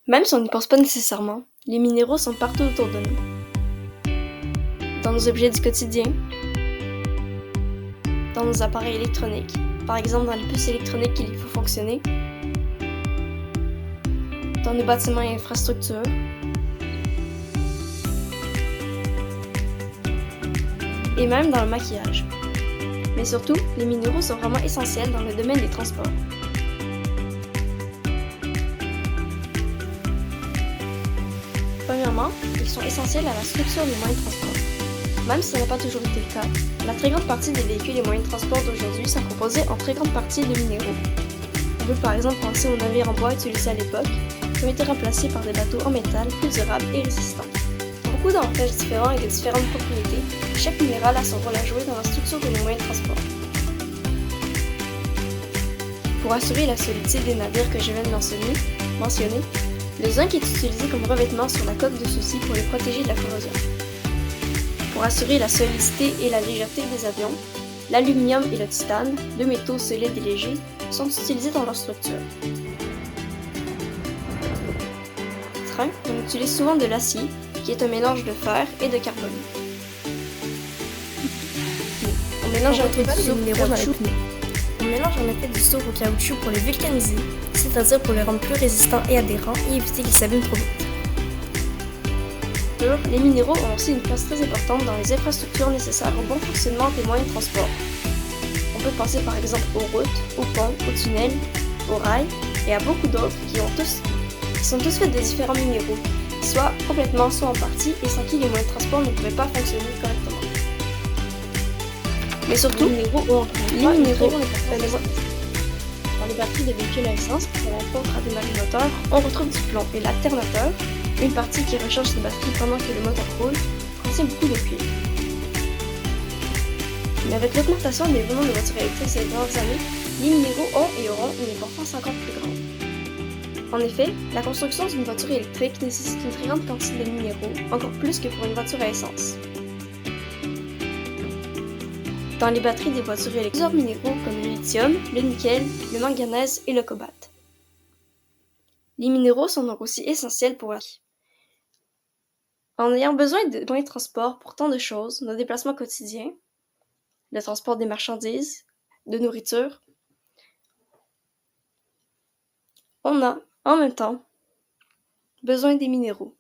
Même si on n'y pense pas nécessairement, les minéraux sont partout autour de nous. Dans nos objets du quotidien, dans nos appareils électroniques, par exemple dans les puces électroniques qui les font fonctionner, dans nos bâtiments et infrastructures, et même dans le maquillage. Mais surtout, les minéraux sont vraiment essentiels dans le domaine des transports. Premièrement, ils sont essentiels à la structure des moyens de transport. Même si ça n'a pas toujours été le cas, la très grande partie des véhicules et moyens de transport d'aujourd'hui sont composés en très grande partie de minéraux. On peut par exemple penser aux navires en bois utilisés à l'époque, qui ont été remplacés par des bateaux en métal plus durables et résistants. Beaucoup d'avantages différents et de différentes propriétés, chaque minéral a son rôle à jouer dans la structure de nos moyens de transport. Pour assurer la solidité des navires que je viens de mentionner, le zinc est utilisé comme revêtement sur la coque de ceux-ci pour les protéger de la corrosion. Pour assurer la solidité et la légèreté des avions, l'aluminium et le titane, deux métaux solides et légers, sont utilisés dans leur structure. Train, on utilise souvent de l'acier, qui est un mélange de fer et de carbone. On mélange un effet du soufre au caoutchouc. On mélange en effet du soufre au caoutchouc pour les vulcaniser, c'est-à-dire pour les rendre plus résistants et adhérents et éviter qu'ils s'abîment trop vite. Les minéraux ont aussi une place très importante dans les infrastructures nécessaires au bon fonctionnement des moyens de transport. On peut penser par exemple aux routes, aux ponts, aux tunnels, aux rails et à beaucoup d'autres qui sont tous faits de différents minéraux, soit complètement, soit en partie, et sans qui les moyens de transport ne pourraient pas fonctionner correctement. Mais surtout, les minéraux dans les batteries de véhicules à essence, pour entre à démarrer le moteur, on retrouve du plomb et l'alternateur, une partie qui recharge ses batteries pendant que le moteur roule, contient beaucoup de cuivre. Mais avec l'augmentation des volumes de voitures électriques ces dernières années, les minéraux ont et auront une importance encore plus grande. En effet, la construction d'une voiture électrique nécessite une très grande quantité de minéraux, encore plus que pour une voiture à essence. Dans les batteries des voitures électriques, plusieurs minéraux comme le lithium, le nickel, le manganèse et le cobalt. Les minéraux sont donc aussi essentiels pour la vie. En ayant besoin de moyens de transport pour tant de choses, nos déplacements quotidiens, le transport des marchandises, de nourriture, on a, en même temps, besoin des minéraux.